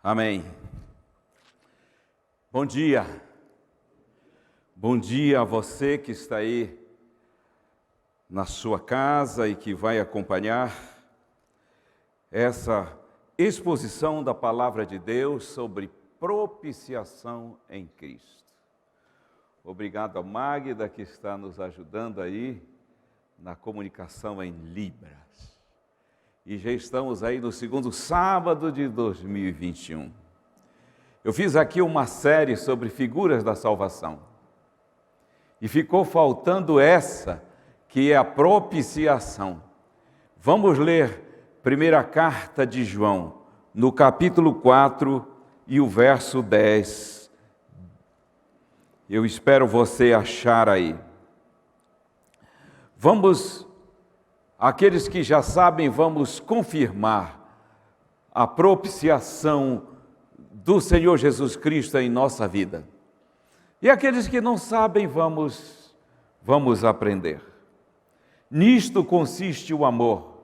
Amém. Bom dia. Bom dia a você que está aí na sua casa e que vai acompanhar essa exposição da Palavra de Deus sobre propiciação em Cristo. Obrigado a Magda que está nos ajudando aí na comunicação em Libras. E já estamos aí no segundo sábado de 2021. Eu fiz aqui uma série sobre figuras da salvação. E ficou faltando essa, que é a propiciação. Vamos ler primeira carta de João, no capítulo 4 e o verso 10. Eu espero você achar aí. Aqueles que já sabem, vamos confirmar a propiciação do Senhor Jesus Cristo em nossa vida. E aqueles que não sabem, vamos aprender. Nisto consiste o amor,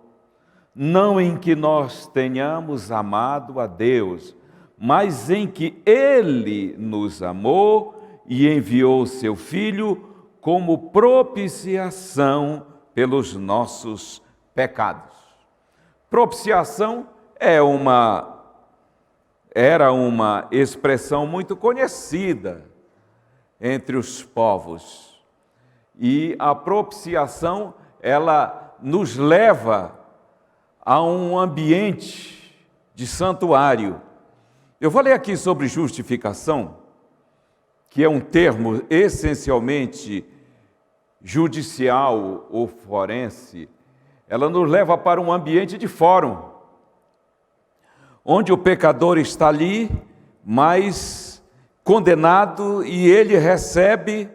não em que nós tenhamos amado a Deus, mas em que Ele nos amou e enviou seu Filho como propiciação pelos nossos pecados. Propiciação era uma expressão muito conhecida entre os povos. E a propiciação, ela nos leva a um ambiente de santuário. Eu falei aqui sobre justificação, que é um termo essencialmente judicial ou forense. Ela nos leva para um ambiente de fórum, onde o pecador está ali, mas condenado, e ele recebe,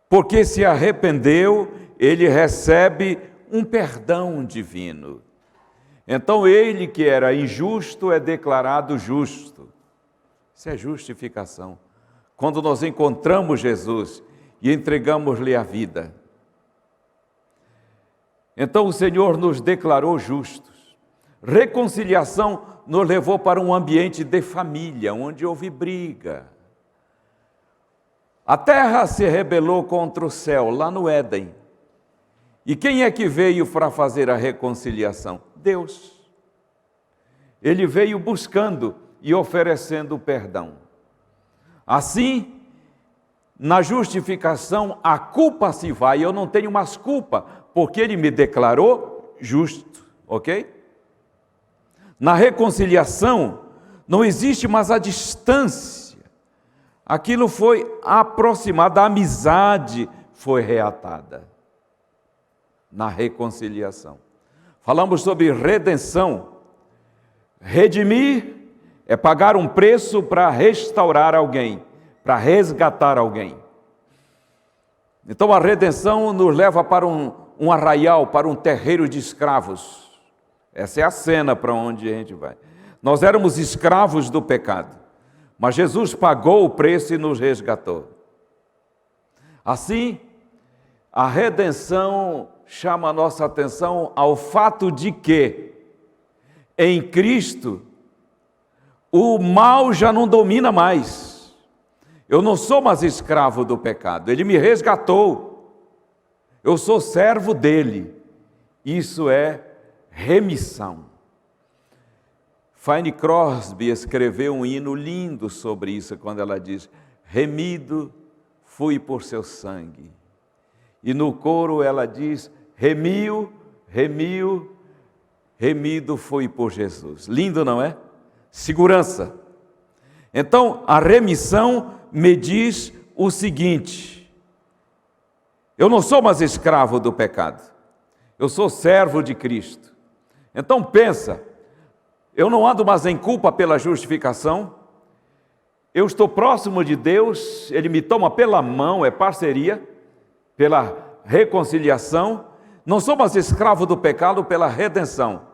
porque se arrependeu, ele recebe um perdão divino. Então ele que era injusto é declarado justo. Isso é justificação. Quando nós encontramos Jesus e entregamos-lhe a vida. Então o Senhor nos declarou justos. Reconciliação nos levou para um ambiente de família, onde houve briga. A terra se rebelou contra o céu, lá no Éden. E quem é que veio para fazer a reconciliação? Deus. Ele veio buscando e oferecendo perdão. Assim, na justificação, a culpa se vai, eu não tenho mais culpa, porque Ele me declarou justo, ok? Na reconciliação, não existe mais a distância, aquilo foi aproximado, a amizade foi reatada. Na reconciliação. Falamos sobre redenção. Redimir é pagar um preço para restaurar alguém, para resgatar alguém. Então a redenção nos leva para um arraial, para um terreiro de escravos. Essa é a cena para onde a gente vai. Nós éramos escravos do pecado, mas Jesus pagou o preço e nos resgatou. Assim, a redenção chama a nossa atenção ao fato de que, em Cristo, o mal já não domina mais. Eu não sou mais escravo do pecado, Ele me resgatou. Eu sou servo dEle. Isso é remissão. Fanny Crosby escreveu um hino lindo sobre isso, quando ela diz: remido fui por seu sangue. E no coro ela diz: remiu, remiu, remido fui por Jesus. Lindo, não é? Segurança. Então, a remissão me diz o seguinte: eu não sou mais escravo do pecado, eu sou servo de Cristo. Então pensa, eu não ando mais em culpa pela justificação, eu estou próximo de Deus, Ele me toma pela mão, é parceria, pela reconciliação, não sou mais escravo do pecado pela redenção.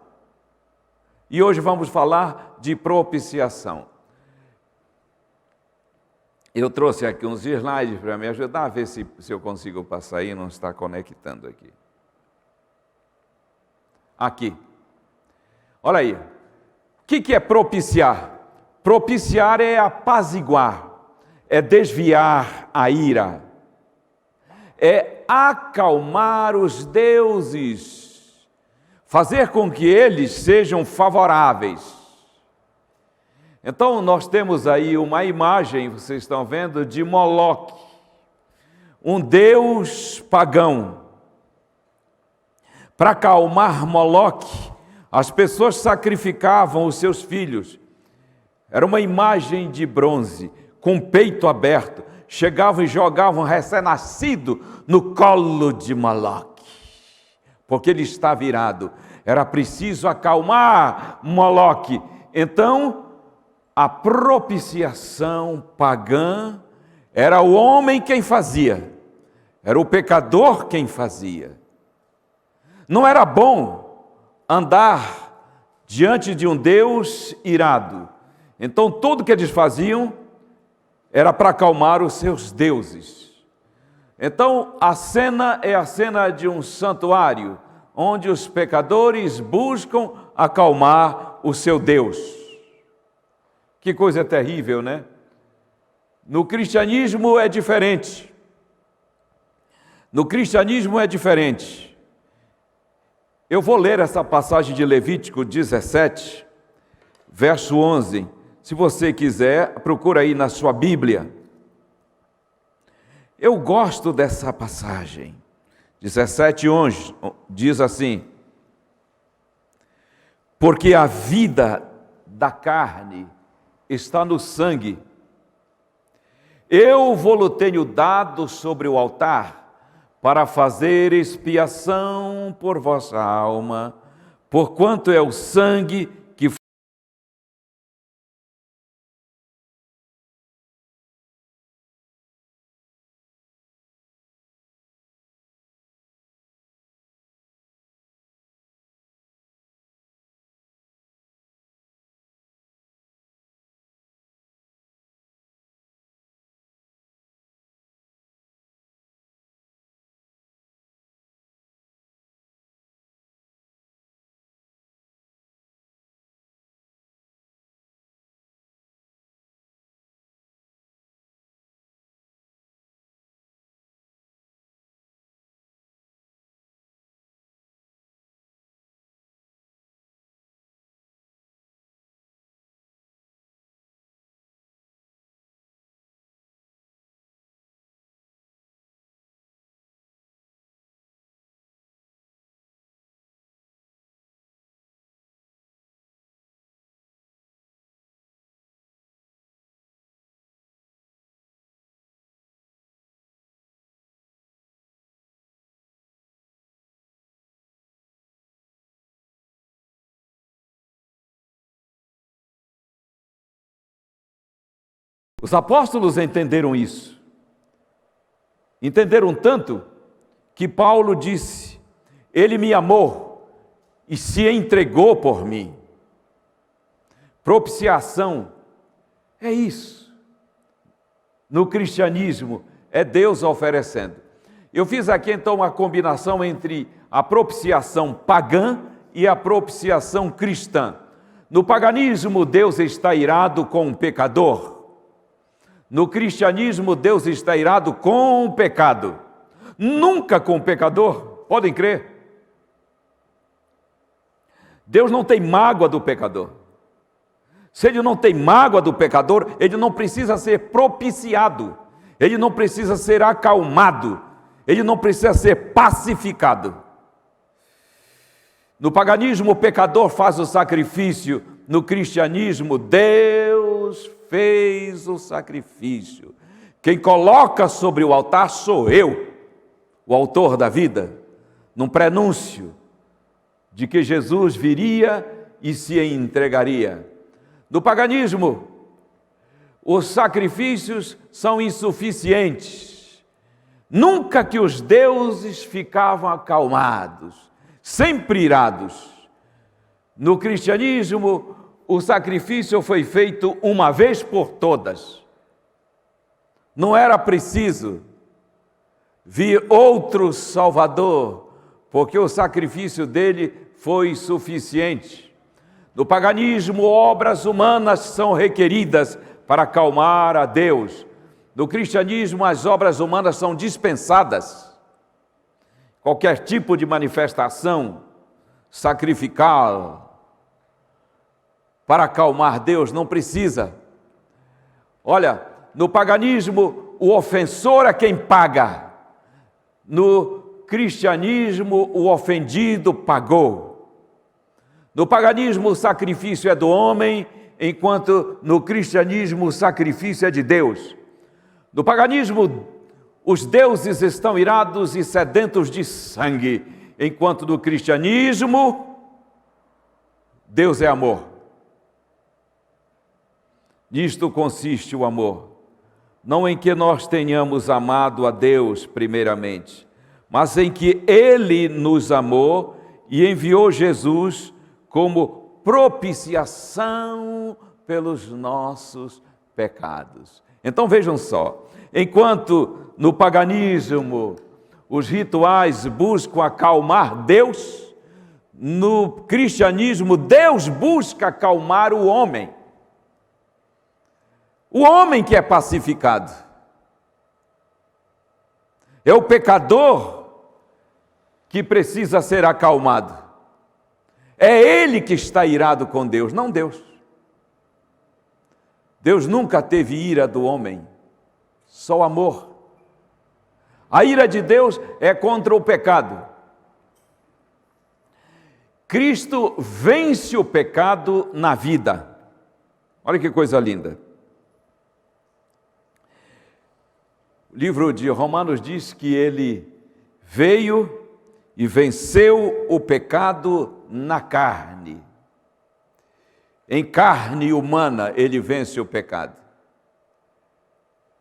E hoje vamos falar de propiciação. Eu trouxe aqui uns slides para me ajudar a ver se eu consigo passar aí, não está conectando aqui. Aqui. Olha aí. O que é propiciar? Propiciar é apaziguar, é desviar a ira, é acalmar os deuses, fazer com que eles sejam favoráveis. Então nós temos aí uma imagem, vocês estão vendo, de Moloque, um deus pagão. Para acalmar Moloque, as pessoas sacrificavam os seus filhos. Era uma imagem de bronze, com o peito aberto. Chegavam e jogavam recém-nascido no colo de Moloque, porque ele está virado. Era preciso acalmar Moloque. Então, a propiciação pagã era o homem quem fazia, era o pecador quem fazia. Não era bom andar diante de um Deus irado. Então, tudo que eles faziam era para acalmar os seus deuses. Então, a cena é a cena de um santuário, onde os pecadores buscam acalmar o seu Deus. Que coisa terrível, né? No cristianismo é diferente. No cristianismo é diferente. Eu vou ler essa passagem de Levítico 17, verso 11. Se você quiser, procura aí na sua Bíblia. Eu gosto dessa passagem. 17:11 diz assim: porque a vida da carne está no sangue. Eu vou-lo tenho dado sobre o altar, para fazer expiação por vossa alma, porquanto é o sangue que Os apóstolos entenderam isso. Entenderam tanto que Paulo disse: ele me amou e se entregou por mim. Propiciação é isso. No cristianismo é Deus oferecendo. Eu fiz aqui então uma combinação entre a propiciação pagã e a propiciação cristã. No paganismo, Deus está irado com o pecador. No cristianismo, Deus está irado com o pecado, nunca com o pecador, podem crer. Deus não tem mágoa do pecador. Se ele não tem mágoa do pecador, ele não precisa ser propiciado, ele não precisa ser acalmado, ele não precisa ser pacificado. No paganismo, o pecador faz o sacrifício. No cristianismo, Deus fez o sacrifício. Quem coloca sobre o altar sou eu, o autor da vida, num prenúncio de que Jesus viria e se entregaria. No paganismo, os sacrifícios são insuficientes. Nunca que os deuses ficavam acalmados, sempre irados. No cristianismo, o sacrifício foi feito uma vez por todas. Não era preciso vir outro Salvador, porque o sacrifício dele foi suficiente. No paganismo, obras humanas são requeridas para acalmar a Deus. No cristianismo, as obras humanas são dispensadas. Qualquer tipo de manifestação sacrificial para acalmar Deus não precisa. Olha, no paganismo, o ofensor é quem paga. No cristianismo, o ofendido pagou. No paganismo, o sacrifício é do homem, enquanto no cristianismo, o sacrifício é de Deus. No paganismo, os deuses estão irados e sedentos de sangue, enquanto no cristianismo, Deus é amor. Nisto consiste o amor, não em que nós tenhamos amado a Deus primeiramente, mas em que Ele nos amou e enviou Jesus como propiciação pelos nossos pecados. Então vejam só, enquanto no paganismo os rituais buscam acalmar Deus, no cristianismo Deus busca acalmar o homem. O homem que é pacificado. É o pecador que precisa ser acalmado. É ele que está irado com Deus, não Deus. Deus nunca teve ira do homem, só amor. A ira de Deus é contra o pecado. Cristo vence o pecado na vida. Olha que coisa linda. O livro de Romanos diz que ele veio e venceu o pecado na carne. Em carne humana ele vence o pecado,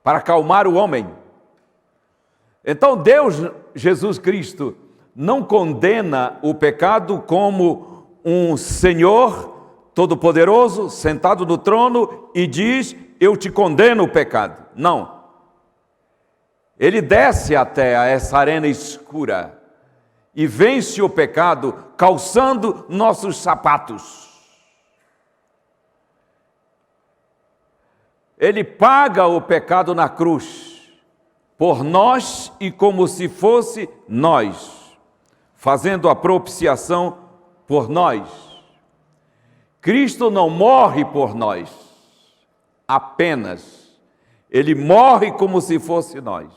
para acalmar o homem. Então Deus, Jesus Cristo, não condena o pecado como um Senhor todo-poderoso, sentado no trono e diz, eu te condeno o pecado. Não. Ele desce até a essa arena escura e vence o pecado calçando nossos sapatos. Ele paga o pecado na cruz, por nós e como se fosse nós, fazendo a propiciação por nós. Cristo não morre por nós, apenas. Ele morre como se fosse nós.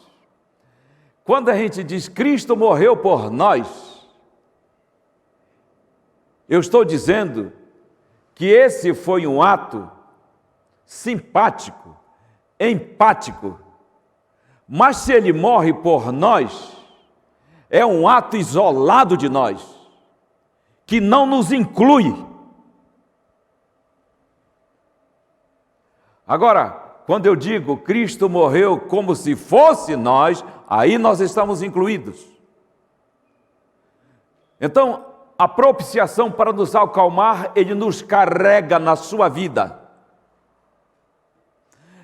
Quando a gente diz Cristo morreu por nós, eu estou dizendo que esse foi um ato simpático, empático, mas se ele morre por nós, é um ato isolado de nós, que não nos inclui. Agora, quando eu digo Cristo morreu como se fosse nós, aí nós estamos incluídos. Então, a propiciação para nos acalmar, ele nos carrega na sua vida.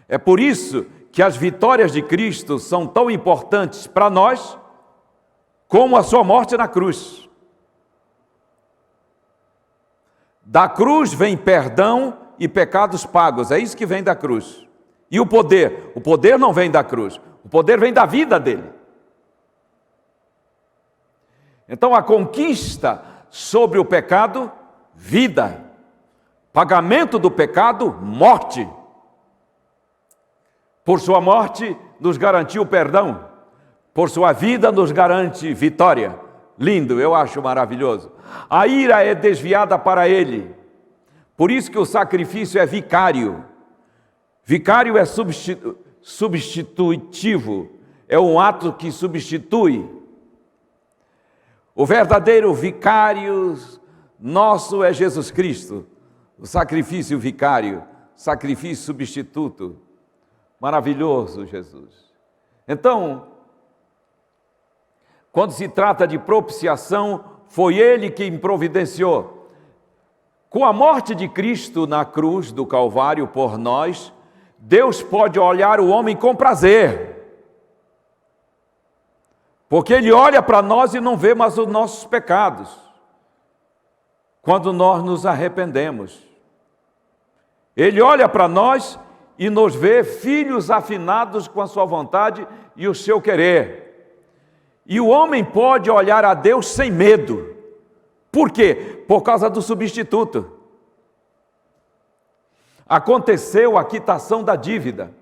É por isso que as vitórias de Cristo são tão importantes para nós, como a sua morte na cruz. Da cruz vem perdão e pecados pagos, é isso que vem da cruz. E o poder não vem da cruz, o poder vem da vida dele. Então a conquista sobre o pecado, vida. Pagamento do pecado, morte. Por sua morte nos garantiu perdão, por sua vida nos garante vitória. Lindo, eu acho maravilhoso. A ira é desviada para ele, por isso que o sacrifício é vicário. Vicário é substitutivo, é um ato que substitui. O verdadeiro vicário nosso é Jesus Cristo, o sacrifício vicário, sacrifício substituto. Maravilhoso Jesus. Então, quando se trata de propiciação, foi Ele quem providenciou. Com a morte de Cristo na cruz do Calvário por nós, Deus pode olhar o homem com prazer, porque Ele olha para nós e não vê mais os nossos pecados. quando nós nos arrependemos. Ele olha para nós e nos vê filhos afinados com a sua vontade e o seu querer. E o homem pode olhar a Deus sem medo. Por quê? Por causa do substituto. Aconteceu a quitação da dívida.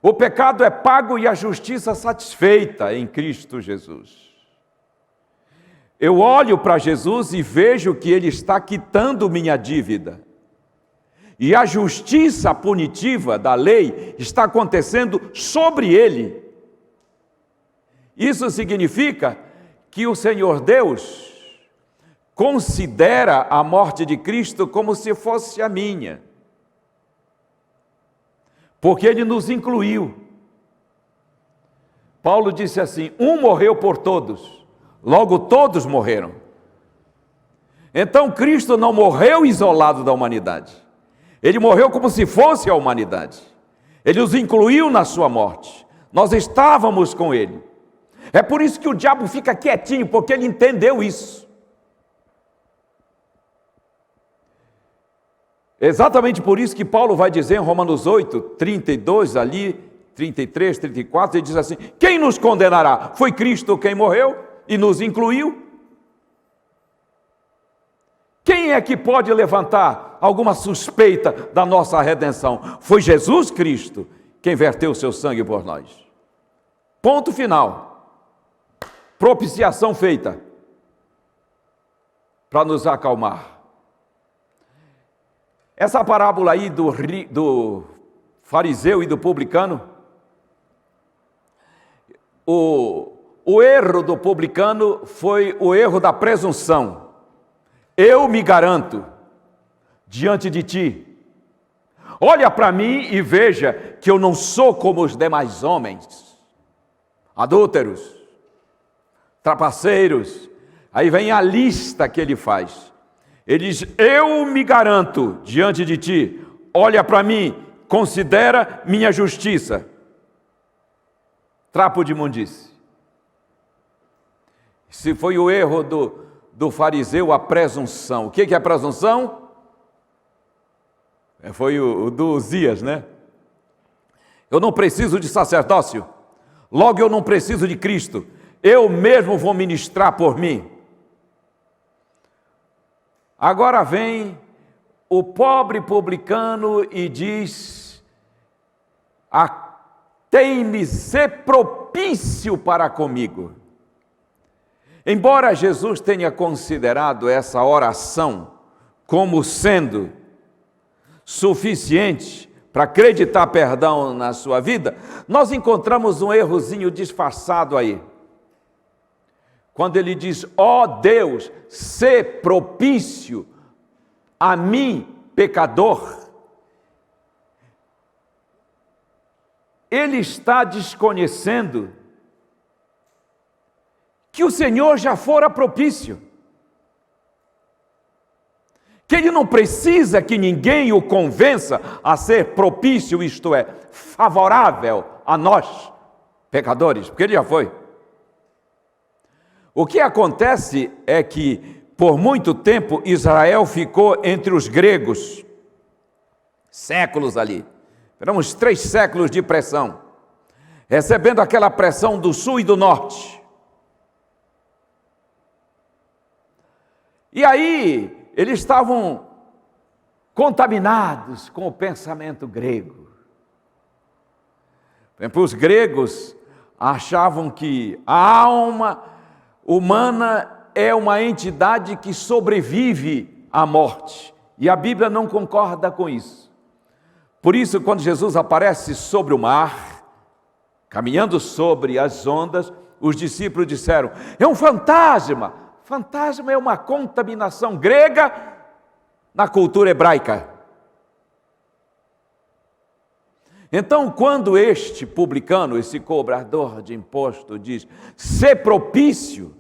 O pecado é pago e a justiça satisfeita em Cristo Jesus. Eu olho para Jesus e vejo que Ele está quitando minha dívida. E a justiça punitiva da lei está acontecendo sobre Ele. Isso significa que o Senhor Deus considera a morte de Cristo como se fosse a minha. Porque Ele nos incluiu. Paulo disse assim: um morreu por todos, logo todos morreram. Então Cristo não morreu isolado da humanidade. Ele morreu como se fosse a humanidade. Ele os incluiu na sua morte. Nós estávamos com Ele. É por isso que o diabo fica quietinho, porque ele entendeu isso. Exatamente por isso que Paulo vai dizer em Romanos 8, 32 ali, 33, 34, ele diz assim: quem nos condenará? Foi Cristo quem morreu e nos incluiu. Quem é que pode levantar alguma suspeita da nossa redenção? Foi Jesus Cristo quem verteu o seu sangue por nós. Ponto final. Propiciação feita para nos acalmar. Essa parábola aí do fariseu e do publicano, o erro do publicano foi o erro da presunção. Eu me garanto diante de ti. Olha para mim e veja que eu não sou como os demais homens, adúlteros, trapaceiros. Aí vem a lista que ele faz. Ele diz: eu me garanto diante de ti, olha para mim, considera minha justiça. Trapo de imundície. Se foi o erro do fariseu, a presunção. O que é a presunção? Foi o do Uzias, né? Eu não preciso de sacerdócio, logo eu não preciso de Cristo, eu mesmo vou ministrar por mim. Agora vem o pobre publicano e diz: tem-me ser propício para comigo. Embora Jesus tenha considerado essa oração como sendo suficiente para acreditar perdão na sua vida, nós encontramos um errozinho disfarçado aí. Quando ele diz: ó Deus, sê propício a mim, pecador, ele está desconhecendo que o Senhor já fora propício, que ele não precisa que ninguém o convença a ser propício, isto é, favorável a nós, pecadores, porque ele já foi. O que acontece é que, por muito tempo, Israel ficou entre os gregos, séculos ali, eram uns 3 séculos de pressão, recebendo aquela pressão do sul e do norte. E aí, eles estavam contaminados com o pensamento grego. Por exemplo, os gregos achavam que a alma humana é uma entidade que sobrevive à morte. E a Bíblia não concorda com isso. Por isso, quando Jesus aparece sobre o mar, caminhando sobre as ondas, os discípulos disseram: é um fantasma. Fantasma é uma contaminação grega na cultura hebraica. Então, quando este publicano, esse cobrador de imposto, diz ser propício,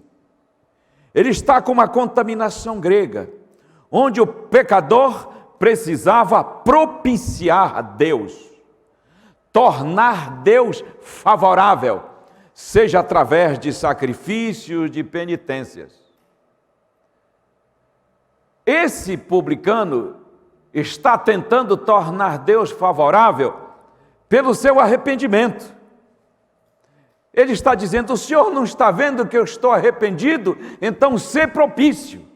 ele está com uma contaminação grega, onde o pecador precisava propiciar a Deus, tornar Deus favorável, seja através de sacrifícios, de penitências. esse publicano está tentando tornar Deus favorável pelo seu arrependimento. Ele está dizendo: o Senhor não está vendo que eu estou arrependido? Então sê propício.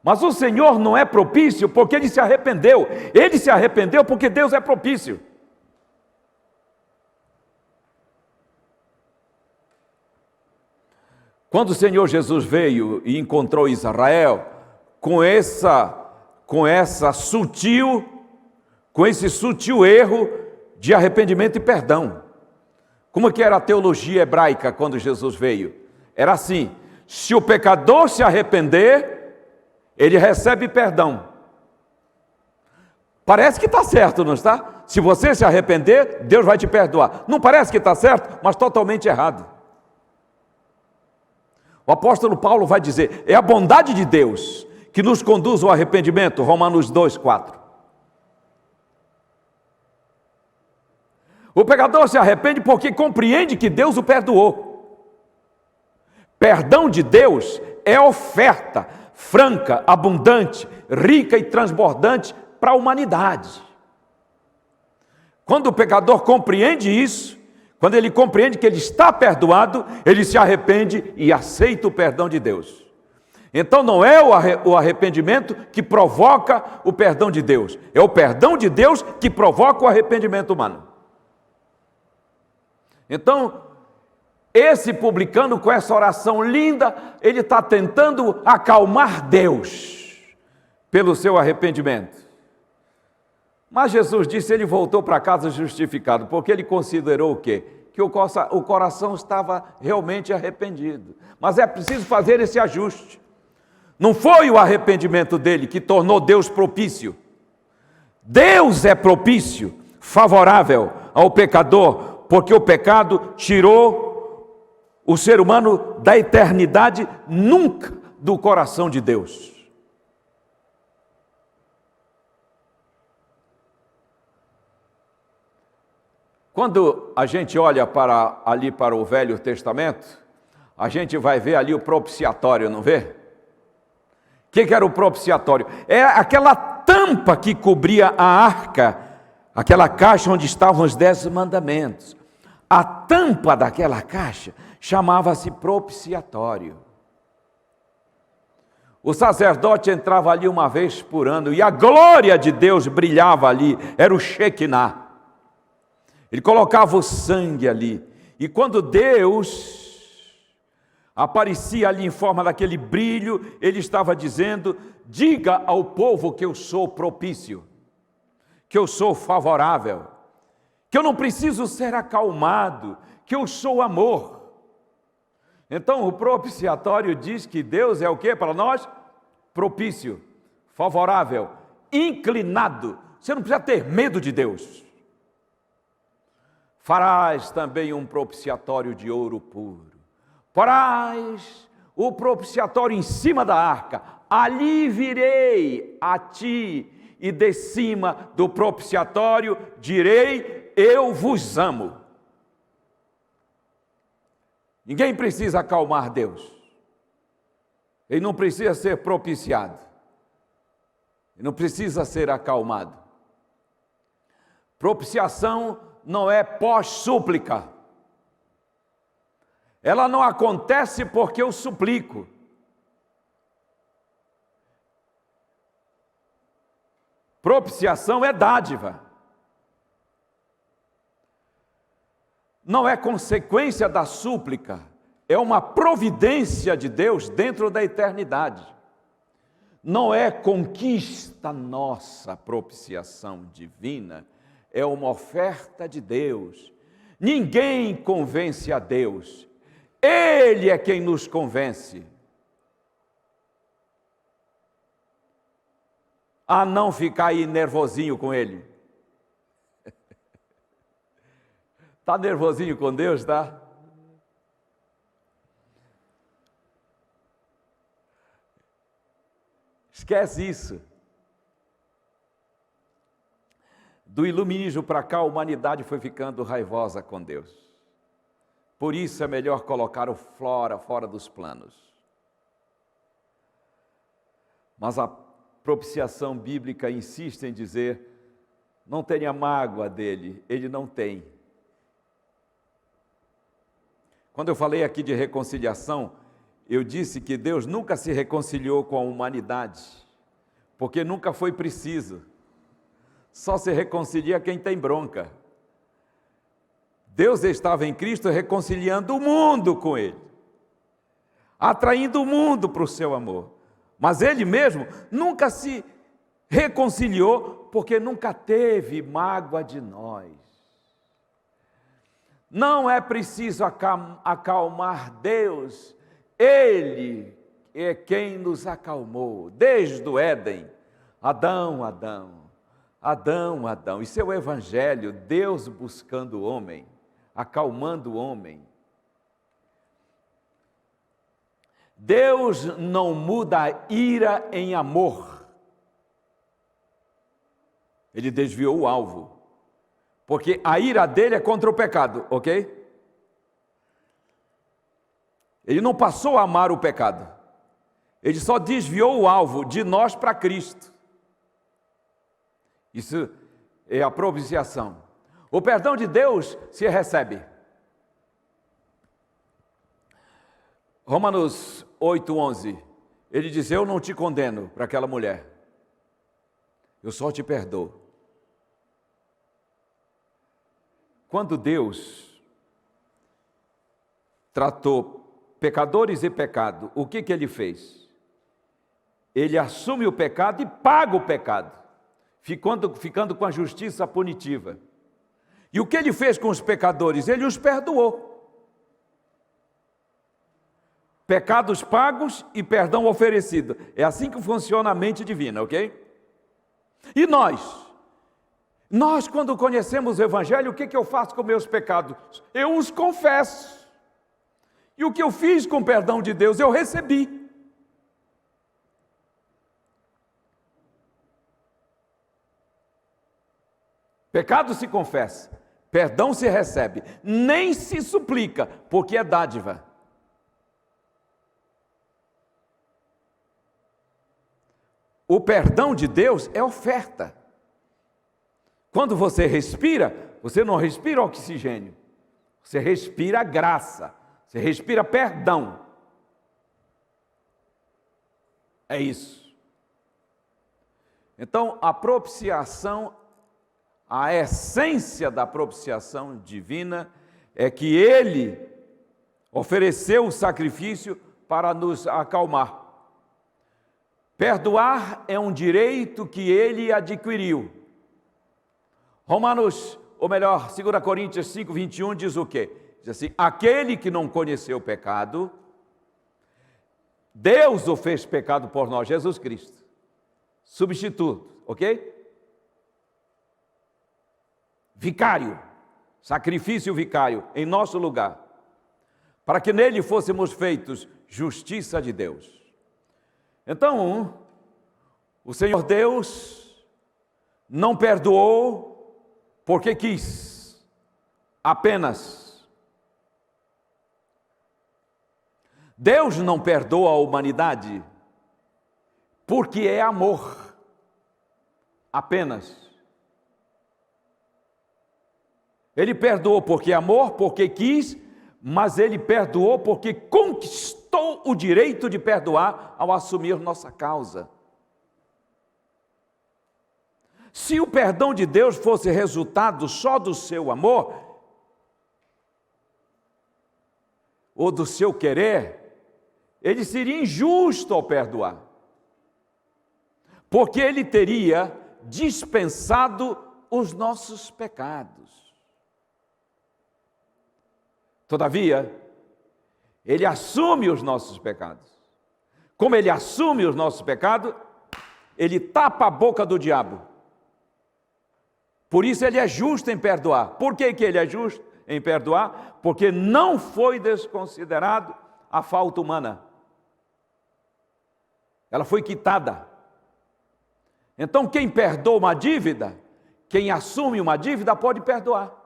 Mas o Senhor não é propício porque ele se arrependeu. Ele se arrependeu porque Deus é propício. Quando o Senhor Jesus veio e encontrou Israel com esse sutil erro de arrependimento e perdão. Como que era a teologia hebraica quando Jesus veio? Era assim: se o pecador se arrepender, ele recebe perdão. Parece que está certo, não está? Se você se arrepender, Deus vai te perdoar. Não parece que está certo, mas totalmente errado. O apóstolo Paulo vai dizer: é a bondade de Deus que nos conduz ao arrependimento, Romanos 2:4. O pecador se arrepende porque compreende que Deus o perdoou. Perdão de Deus é oferta franca, abundante, rica e transbordante para a humanidade. Quando o pecador compreende isso, quando ele compreende que ele está perdoado, ele se arrepende e aceita o perdão de Deus. Então não é o arrependimento que provoca o perdão de Deus, é o perdão de Deus que provoca o arrependimento humano. Então, esse publicano, com essa oração linda, ele está tentando acalmar Deus pelo seu arrependimento. Mas Jesus disse, ele voltou para casa justificado, porque ele considerou o quê? Que o coração estava realmente arrependido. Mas é preciso fazer esse ajuste. Não foi o arrependimento dele que tornou Deus propício. Deus é propício, favorável ao pecador, porque o pecado tirou o ser humano da eternidade, nunca do coração de Deus. Quando a gente olha ali para o Velho Testamento, a gente vai ver ali o propiciatório, não vê? O que era o propiciatório? É aquela tampa que cobria a arca, aquela caixa onde estavam os 10 mandamentos. A tampa daquela caixa chamava-se propiciatório. O sacerdote entrava ali uma vez por ano e a glória de Deus brilhava ali, era o Shekinah. Ele colocava o sangue ali, e quando Deus aparecia ali em forma daquele brilho, ele estava dizendo: diga ao povo que eu sou propício, que eu sou favorável, que eu não preciso ser acalmado, que eu sou amor. Então o propiciatório diz que Deus é o que para nós? Propício, favorável, inclinado. Você não precisa ter medo de Deus. Farás também um propiciatório de ouro puro. Porás o propiciatório em cima da arca. Ali virei a ti, e de cima do propiciatório direi: eu vos amo. Ninguém precisa acalmar Deus. Ele não precisa ser propiciado. Ele não precisa ser acalmado. Propiciação não é pós-súplica. Ela não acontece porque eu suplico. Propiciação é dádiva. Não é consequência da súplica, é uma providência de Deus dentro da eternidade. Não é conquista nossa, propiciação divina, é uma oferta de Deus. Ninguém convence a Deus, Ele é quem nos convence a não ficar aí nervosinho com Ele. Está nervosinho com Deus, tá? Esquece isso. Do iluminismo para cá, a humanidade foi ficando raivosa com Deus. Por isso é melhor colocar o fora dos planos. Mas propiciação bíblica insiste em dizer: não tenha mágoa dele, ele não tem. Quando eu falei aqui de reconciliação, eu disse que Deus nunca se reconciliou com a humanidade, porque nunca foi preciso. Só se reconcilia quem tem bronca. Deus estava em Cristo reconciliando o mundo com Ele, atraindo o mundo para o seu amor. Mas Ele mesmo nunca se reconciliou, porque nunca teve mágoa de nós. Não é preciso acalmar Deus, Ele é quem nos acalmou, desde o Éden. Adão, Adão. Adão, Adão. Isso é o Evangelho, Deus buscando o homem, acalmando o homem. Deus não muda a ira em amor. Ele desviou o alvo, porque a ira dele é contra o pecado, ok? Ele não passou a amar o pecado, ele só desviou o alvo de nós para Cristo. Isso é a propiciação. O perdão de Deus se recebe. Romanos 8:11, ele diz: eu não te condeno, para aquela mulher, eu só te perdoo. Quando Deus tratou pecadores e pecado, o que ele fez? Ele assume o pecado e paga o pecado, ficando com a justiça punitiva. E o que ele fez com os pecadores? Ele os perdoou. Pecados pagos e perdão oferecido. É assim que funciona a mente divina, ok? E nós? Nós, quando conhecemos o Evangelho, o que eu faço com meus pecados? Eu os confesso. E o que eu fiz com o perdão de Deus, eu recebi. Pecado se confessa, perdão se recebe, nem se suplica, porque é dádiva. O perdão de Deus é oferta. Quando você respira, você não respira oxigênio, você respira graça, você respira perdão. É isso. Então, a propiciação, a essência da propiciação divina é que Ele ofereceu o sacrifício para nos acalmar. Perdoar é um direito que Ele adquiriu. Romanos, ou melhor, 2 Coríntios 5:21 diz o quê? Diz assim: aquele que não conheceu o pecado, Deus o fez pecado por nós, Jesus Cristo, substituto, ok? Vicário, sacrifício vicário em nosso lugar, para que nele fôssemos feitos justiça de Deus. Então, o Senhor Deus não perdoou porque quis, apenas. Deus não perdoa a humanidade porque é amor, apenas. Ele perdoou porque é amor, porque quis, mas Ele perdoou porque conquistou o direito de perdoar ao assumir nossa causa. Se o perdão de Deus fosse resultado só do seu amor, ou do seu querer, Ele seria injusto ao perdoar, porque Ele teria dispensado os nossos pecados. Todavia, Ele assume os nossos pecados. Como Ele assume os nossos pecados, Ele tapa a boca do diabo. Por isso Ele é justo em perdoar. Por que Ele é justo em perdoar? Porque não foi desconsiderado a falta humana. Ela foi quitada. Então quem perdoa uma dívida, quem assume uma dívida pode perdoar.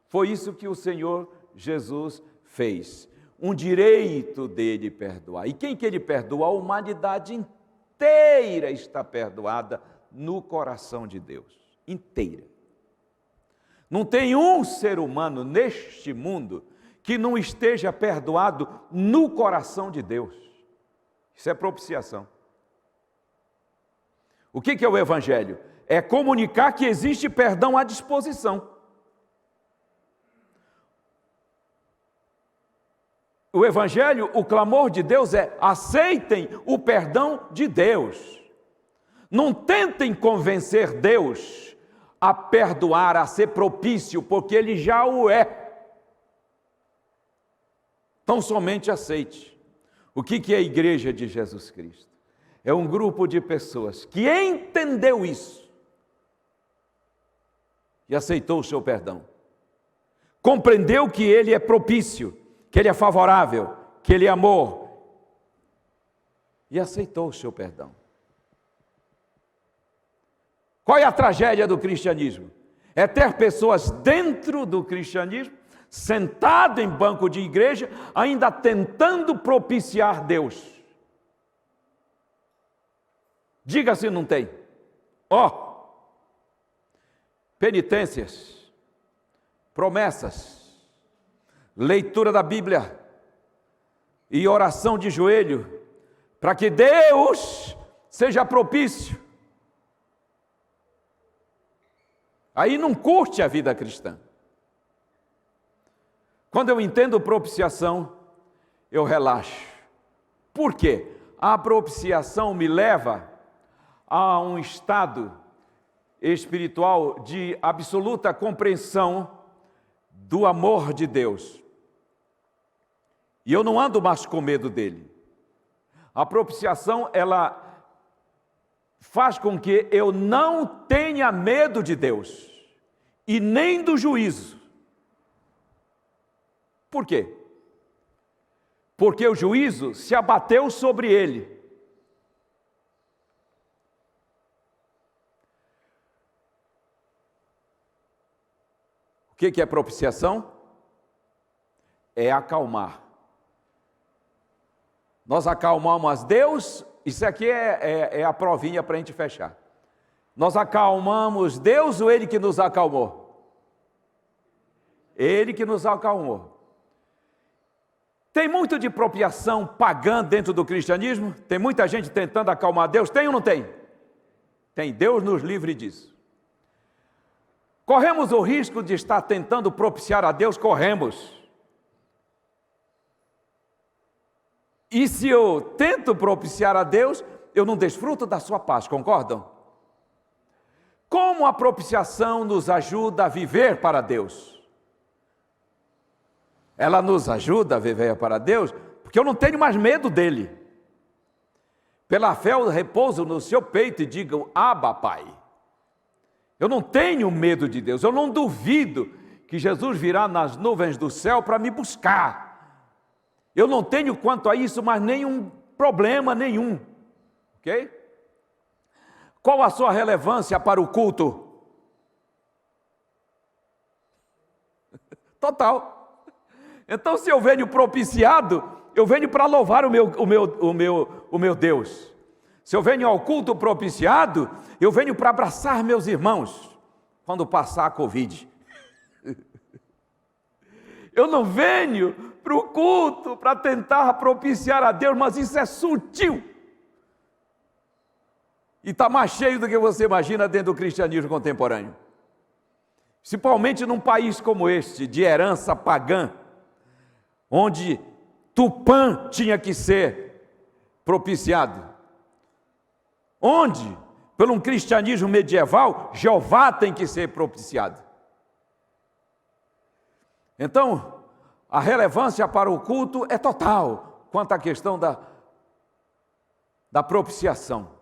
Foi isso que o Senhor Jesus fez. um direito dele perdoar. E quem que ele perdoa? A humanidade inteira está perdoada no coração de Deus. Inteira. Não tem um ser humano neste mundo que não esteja perdoado no coração de Deus. Isso é propiciação. O que é o Evangelho? É comunicar que existe perdão à disposição. O Evangelho, o clamor de Deus é: aceitem o perdão de Deus. Não tentem convencer Deus a perdoar, a ser propício, porque Ele já o é. Então somente aceite. O que é a Igreja de Jesus Cristo? É um grupo de pessoas que entendeu isso e aceitou o seu perdão. Compreendeu que Ele é propício, que Ele é favorável, que Ele é amor, e aceitou o seu perdão. Qual é a tragédia do cristianismo? É ter pessoas dentro do cristianismo, sentado em banco de igreja, ainda tentando propiciar Deus. Diga se não tem. Penitências, promessas, leitura da Bíblia e oração de joelho, para que Deus seja propício. Aí não curte a vida cristã. Quando eu entendo propiciação, eu relaxo. Por quê? A propiciação me leva a um estado espiritual de absoluta compreensão do amor de Deus. E eu não ando mais com medo dele. A propiciação, ela faz com que eu não tenha medo de Deus e nem do juízo. Por quê? Porque o juízo se abateu sobre ele. O que é propiciação? É acalmar. Nós acalmamos Deus. Isso aqui é a provinha para a gente fechar. Nós acalmamos Deus ou Ele que nos acalmou? Ele que nos acalmou. Tem muito de propiciação pagã dentro do cristianismo? Tem muita gente tentando acalmar Deus? Tem ou não tem? Tem. Deus nos livre disso. Corremos o risco de estar tentando propiciar a Deus? Corremos. E se eu tento propiciar a Deus, eu não desfruto da sua paz, concordam? Como a propiciação nos ajuda a viver para Deus? Ela nos ajuda a viver para Deus, porque eu não tenho mais medo dele. Pela fé eu repouso no seu peito e digo: Abba, Pai. Eu não tenho medo de Deus, eu não duvido que Jesus virá nas nuvens do céu para me buscar. Eu não tenho quanto a isso mais nenhum problema nenhum, ok? Qual a sua relevância para o culto? Total. Então, se eu venho propiciado, eu venho para louvar o meu Deus. Se eu venho ao culto propiciado, eu venho para abraçar meus irmãos quando passar a Covid. Eu não venho para o culto para tentar propiciar a Deus, mas isso é sutil. E está mais cheio do que você imagina dentro do cristianismo contemporâneo. Principalmente num país como este, de herança pagã, onde Tupã tinha que ser propiciado. Onde, pelo um cristianismo medieval, Jeová tem que ser propiciado. Então, a relevância para o culto é total quanto à questão da propiciação.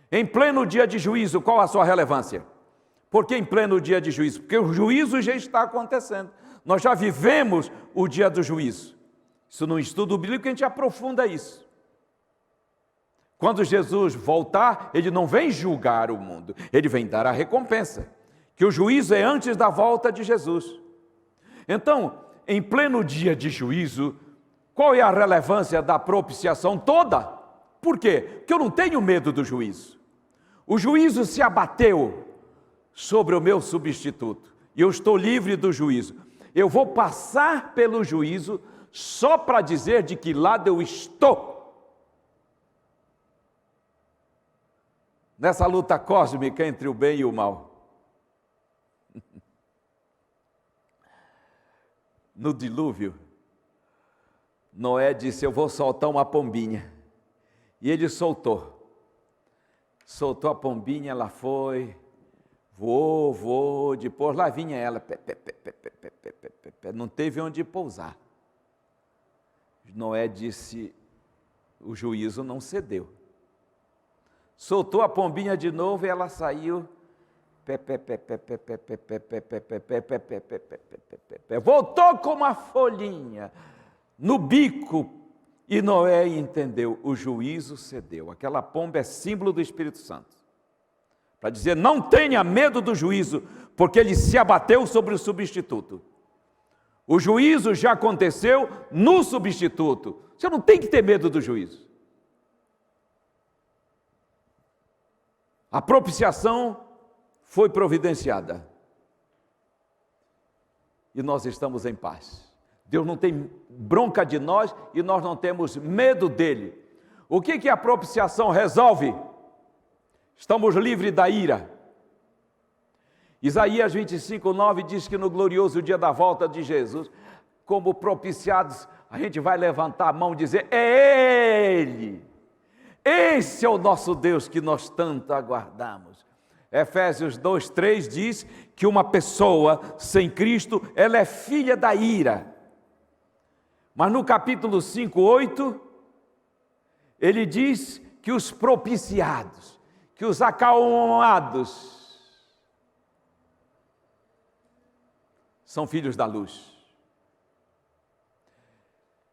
Em pleno dia de juízo, qual a sua relevância? Por que em pleno dia de juízo? Porque o juízo já está acontecendo. Nós já vivemos o dia do juízo. Isso no estudo bíblico a gente aprofunda isso. Quando Jesus voltar, Ele não vem julgar o mundo, Ele vem dar a recompensa. Que o juízo é antes da volta de Jesus. Então, em pleno dia de juízo, Qual é a relevância da propiciação toda? Por quê? Porque eu não tenho medo do juízo. O juízo se abateu sobre o meu substituto e eu estou livre do juízo. Eu vou passar pelo juízo só para dizer de que lado eu estou. Nessa luta cósmica entre o bem e o mal. No dilúvio, Noé disse: eu vou soltar uma pombinha. E ele soltou. Soltou a pombinha, ela foi, voou, depois lá vinha ela, não teve onde pousar. Noé disse: o juízo não cedeu. Soltou a pombinha de novo e ela saiu, voltou com uma folhinha no bico. E Noé entendeu, o juízo cedeu. Aquela pomba é símbolo do Espírito Santo. Para dizer, não tenha medo do juízo, porque ele se abateu sobre o substituto. O juízo já aconteceu no substituto. Você não tem que ter medo do juízo. A propiciação foi providenciada. E nós estamos em paz. Deus não tem bronca de nós e nós não temos medo dele. O que a propiciação resolve? Estamos livres da ira. Isaías 25:9 diz que no glorioso dia da volta de Jesus, como propiciados, a gente vai levantar a mão e dizer: é Ele! Esse é o nosso Deus que nós tanto aguardamos. Efésios 2:3 diz que uma pessoa sem Cristo, ela é filha da ira. Mas no capítulo 5:8, ele diz que os propiciados, que os acalmados, são filhos da luz.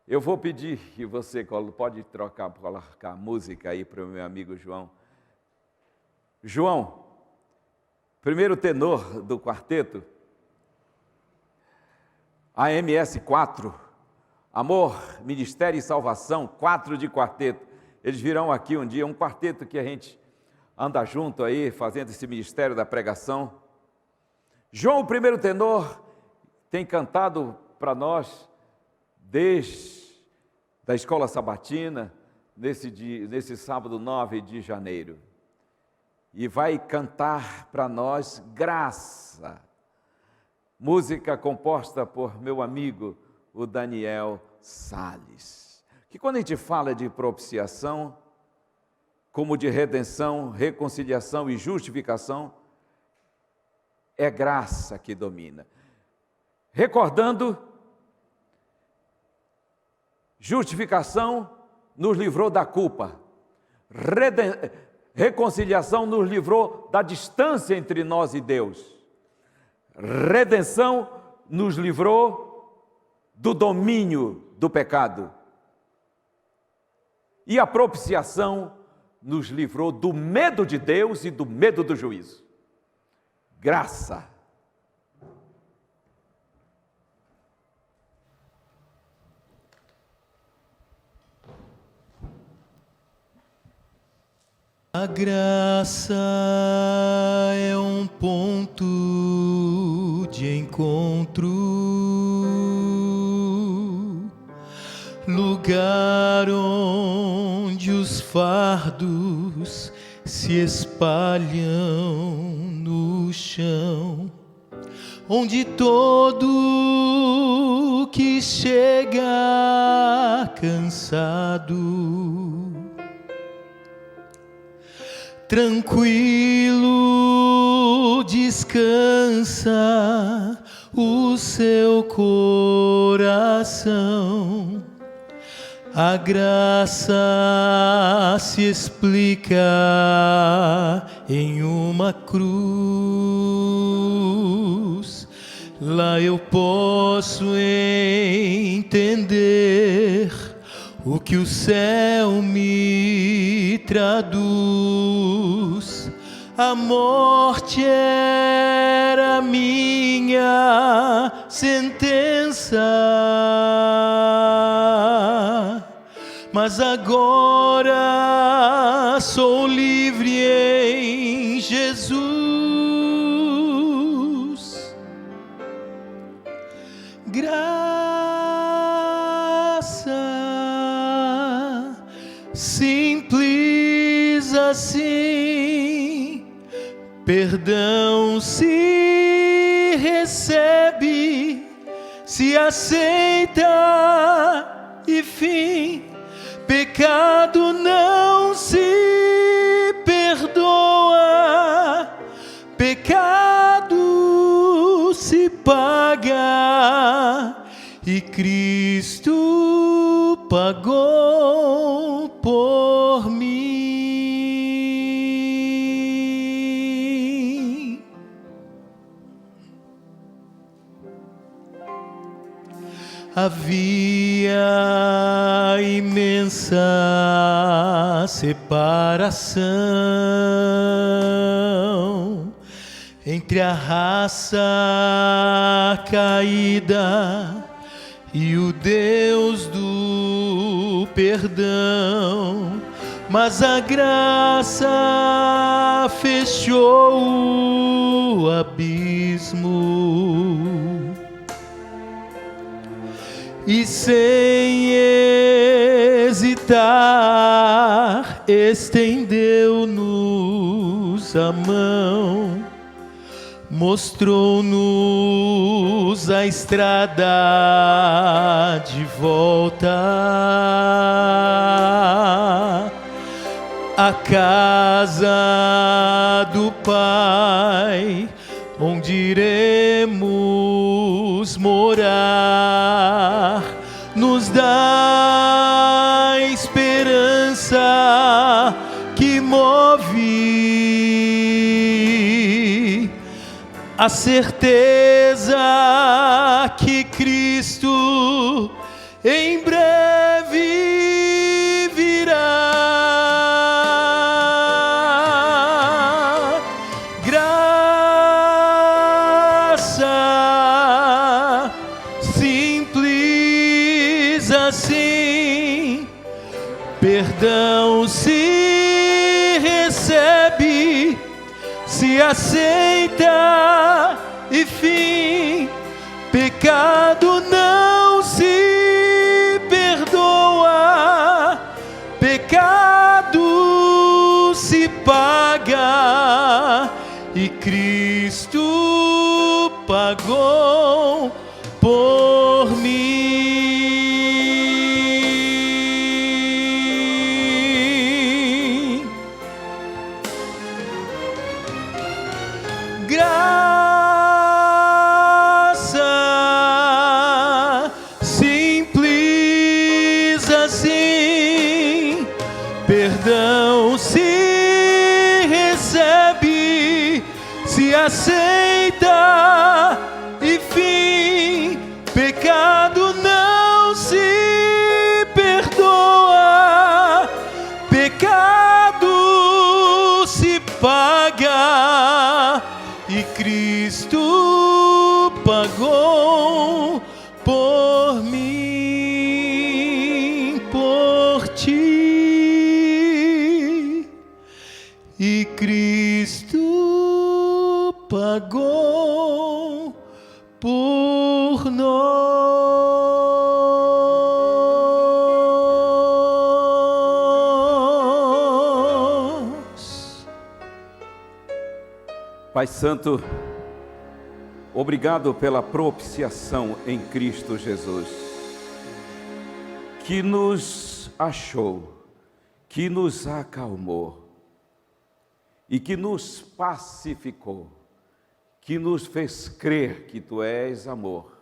Eu vou pedir que você pode colocar a música aí para o meu amigo João. João, primeiro tenor do quarteto, AMS 4, Amor, Ministério e Salvação, 4 de quarteto. Eles virão aqui um dia, um quarteto que a gente anda junto aí, fazendo esse ministério da pregação. João, o primeiro tenor, tem cantado para nós desde a escola sabatina, nesse sábado 9 de janeiro. E vai cantar para nós Graça, música composta por meu amigo, o Daniel Salles. Que quando a gente fala de propiciação, como de redenção, reconciliação e justificação, é graça que domina. Recordando, justificação nos livrou da culpa, reconciliação nos livrou da distância entre nós e Deus, redenção nos livrou do domínio do pecado, e a propiciação nos livrou do medo de Deus e do medo do juízo. Graça. A graça é um ponto de encontro, lugar onde os fardos se espalham no chão, onde todo que chega cansado, tranquilo descansa o seu coração. A graça se explica em uma cruz. Lá eu posso entender o que o céu me traduz. A morte era minha sentença, mas agora sou livre em Jesus. Graça simples assim, perdão se recebe, se aceita e fim. Pecado não se perdoa, pecado se paga, e Cristo pagou por mim. Havia imensa separação entre a raça caída e o Deus do perdão, mas a graça fechou o abismo e, sem hesitar, estendeu-nos a mão, mostrou-nos a estrada de volta à casa do Pai, onde iremos morar. Nos dá esperança que move, a certeza que Cristo em breve virá. Graça simples assim, perdão se recebe, se aceita e fim. Pecado não se perdoa, pecado se paga, e Cristo pagou por mim. Graça simples assim, perdão se recebe, se aceita e fim. Pecado não se perdoa, pecado se paga, e Cristo pagou por mim, por ti, e Cristo pagou por nós. Pai Santo, obrigado pela propiciação em Cristo Jesus, que nos achou, que nos acalmou e que nos pacificou, que nos fez crer que Tu és amor.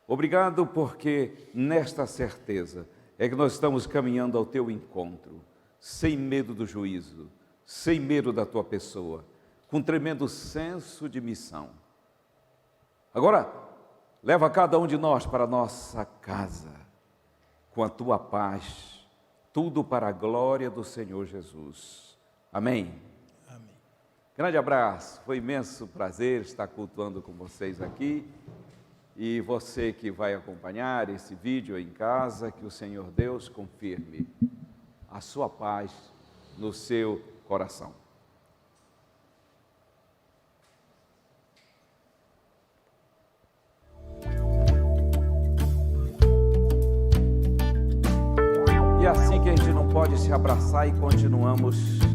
Obrigado porque nesta certeza é que nós estamos caminhando ao Teu encontro, sem medo do juízo, sem medo da Tua pessoa, com tremendo senso de missão. Agora, leva cada um de nós para a nossa casa, com a Tua paz, tudo para a glória do Senhor Jesus. Amém. Amém. Grande abraço, foi imenso prazer estar cultuando com vocês aqui. E você que vai acompanhar esse vídeo em casa, que o Senhor Deus confirme a sua paz no seu coração. E assim que a gente não pode se abraçar e continuamos